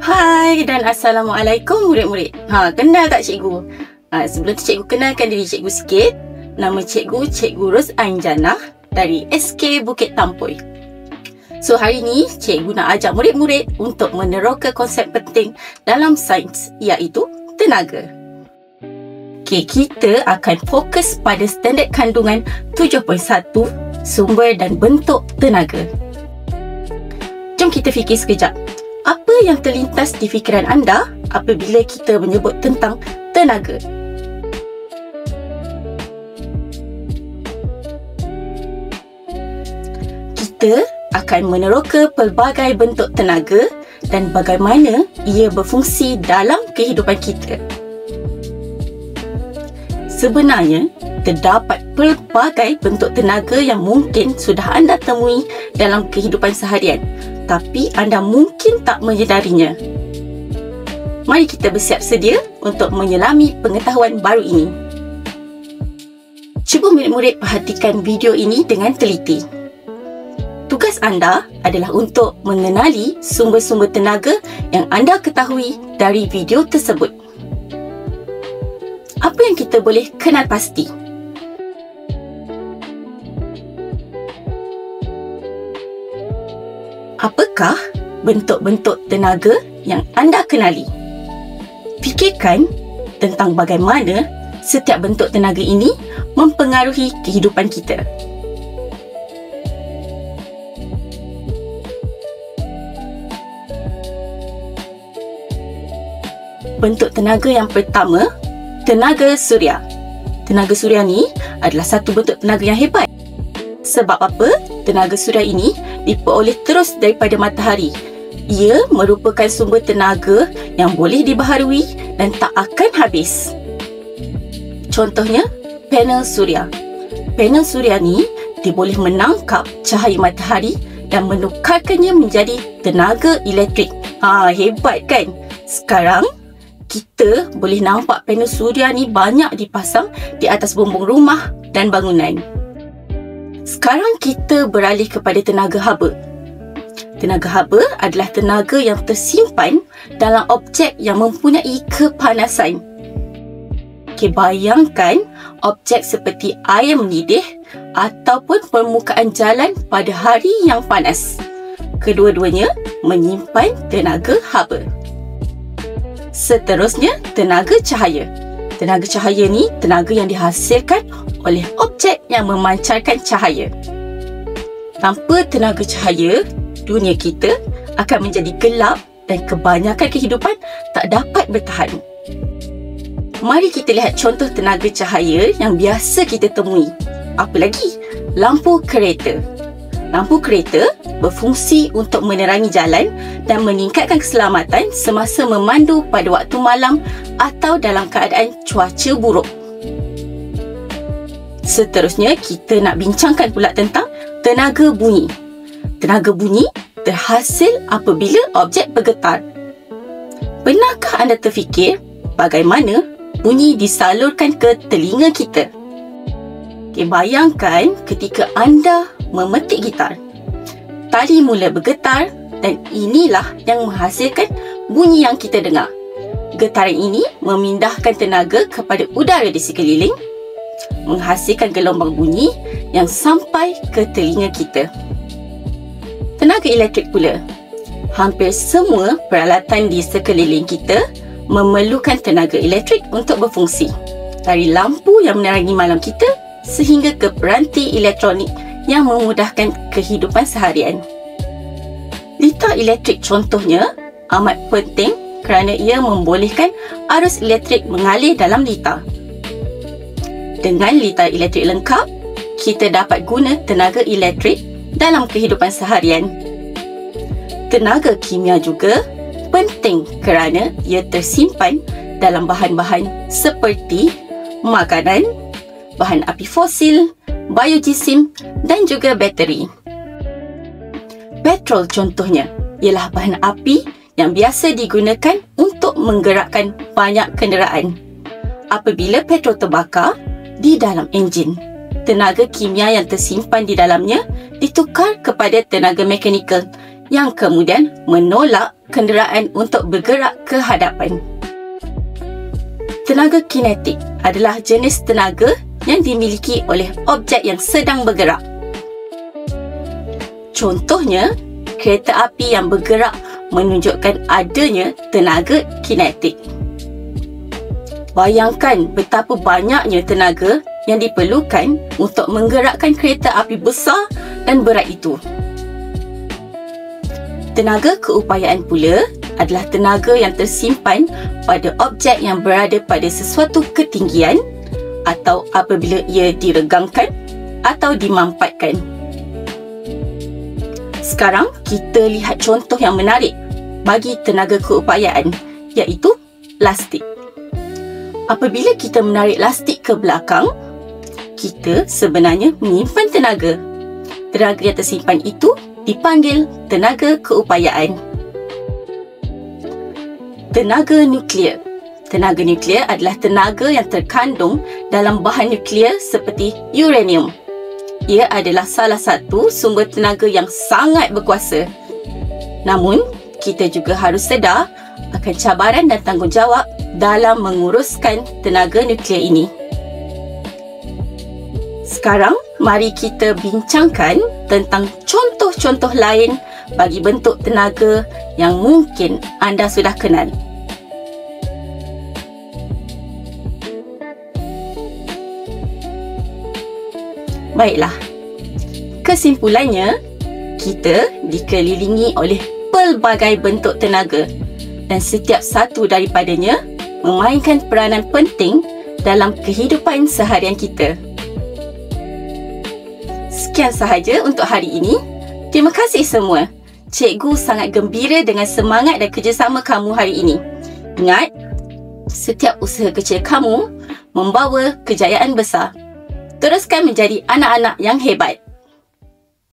Hai dan Assalamualaikum murid-murid. Kenal tak cikgu? Sebelum tu cikgu kenalkan diri cikgu sikit. Nama cikgu, Cikgu Ros Ain Jannah dari SK Bukit Tampoi. So hari ni cikgu nak ajak murid-murid untuk meneroka konsep penting dalam sains, iaitu tenaga. Okay, kita akan fokus pada standard kandungan 7.1 sumber dan bentuk tenaga. Jom kita fikir sekejap. Apa yang terlintas di fikiran anda apabila kita menyebut tentang tenaga? Kita akan meneroka pelbagai bentuk tenaga dan bagaimana ia berfungsi dalam kehidupan kita. Sebenarnya, terdapat pelbagai bentuk tenaga yang mungkin sudah anda temui dalam kehidupan seharian, tapi anda mungkin tak menyedarinya. Mari kita bersiap sedia untuk menyelami pengetahuan baru ini. Cuba murid-murid perhatikan video ini dengan teliti. Tugas anda adalah untuk mengenali sumber-sumber tenaga yang anda ketahui dari video tersebut. Apa yang kita boleh kenal pasti? Apakah bentuk-bentuk tenaga yang anda kenali? Fikirkan tentang bagaimana setiap bentuk tenaga ini mempengaruhi kehidupan kita. Bentuk tenaga yang pertama, tenaga suria. Tenaga suria ni adalah satu bentuk tenaga yang hebat. Sebab apa? Tenaga suria ini diperoleh terus daripada matahari. Ia merupakan sumber tenaga yang boleh dibaharui dan tak akan habis. Contohnya, panel suria. Panel suria ni dia boleh menangkap cahaya matahari dan menukarkannya menjadi tenaga elektrik. Hebat kan? Sekarang kita boleh nampak panel suria ni banyak dipasang di atas bumbung rumah dan bangunan. Sekarang kita beralih kepada tenaga haba. Tenaga haba adalah tenaga yang tersimpan dalam objek yang mempunyai kepanasan. Okay, bayangkan objek seperti air mendidih ataupun permukaan jalan pada hari yang panas. Kedua-duanya menyimpan tenaga haba. Seterusnya, tenaga cahaya. Tenaga cahaya ni tenaga yang dihasilkan oleh objek yang memancarkan cahaya. Tanpa tenaga cahaya, dunia kita akan menjadi gelap dan kebanyakan kehidupan tak dapat bertahan. Mari kita lihat contoh tenaga cahaya yang biasa kita temui. Apa lagi? Lampu kereta. Lampu kereta berfungsi untuk menerangi jalan dan meningkatkan keselamatan semasa memandu pada waktu malam atau dalam keadaan cuaca buruk. Seterusnya, kita nak bincangkan pula tentang tenaga bunyi. Tenaga bunyi terhasil apabila objek bergetar. Pernahkah anda terfikir bagaimana bunyi disalurkan ke telinga kita? Bayangkan ketika anda memetik gitar. Tali mula bergetar dan inilah yang menghasilkan bunyi yang kita dengar. Getaran ini memindahkan tenaga kepada udara di sekeliling, menghasilkan gelombang bunyi yang sampai ke telinga kita. Tenaga elektrik pula. Hampir semua peralatan di sekeliling kita memerlukan tenaga elektrik untuk berfungsi. Dari lampu yang menerangi malam kita sehingga ke peranti elektronik yang memudahkan kehidupan seharian. Litar elektrik contohnya amat penting kerana ia membolehkan arus elektrik mengalir dalam litar. Dengan litar elektrik lengkap, kita dapat guna tenaga elektrik dalam kehidupan seharian. Tenaga kimia juga penting kerana ia tersimpan dalam bahan-bahan seperti makanan, bahan api fosil, biojisim dan juga bateri. Petrol contohnya ialah bahan api yang biasa digunakan untuk menggerakkan banyak kenderaan. Apabila petrol terbakar di dalam enjin, tenaga kimia yang tersimpan di dalamnya ditukar kepada tenaga mekanikal yang kemudian menolak kenderaan untuk bergerak ke hadapan. Tenaga kinetik adalah jenis tenaga yang dimiliki oleh objek yang sedang bergerak. Contohnya, kereta api yang bergerak menunjukkan adanya tenaga kinetik. Bayangkan betapa banyaknya tenaga yang diperlukan untuk menggerakkan kereta api besar dan berat itu. Tenaga keupayaan pula adalah tenaga yang tersimpan pada objek yang berada pada sesuatu ketinggian atau apabila ia diregangkan atau dimampatkan. Sekarang kita lihat contoh yang menarik bagi tenaga keupayaan, iaitu lastik. Apabila kita menarik lastik ke belakang, kita sebenarnya menyimpan tenaga. Tenaga yang tersimpan itu dipanggil tenaga keupayaan. Tenaga nuklear. Tenaga nuklear adalah tenaga yang terkandung dalam bahan nuklear seperti uranium. Ia adalah salah satu sumber tenaga yang sangat berkuasa. Namun, kita juga harus sedar akan cabaran dan tanggungjawab dalam menguruskan tenaga nuklear ini. Sekarang, mari kita bincangkan tentang contoh-contoh lain bagi bentuk tenaga yang mungkin anda sudah kenal. Baiklah, kesimpulannya, kita dikelilingi oleh pelbagai bentuk tenaga dan setiap satu daripadanya memainkan peranan penting dalam kehidupan seharian kita. Sekian sahaja untuk hari ini. Terima kasih semua. Cikgu sangat gembira dengan semangat dan kerjasama kamu hari ini. Ingat, setiap usaha kecil kamu membawa kejayaan besar. Teruskan menjadi anak-anak yang hebat.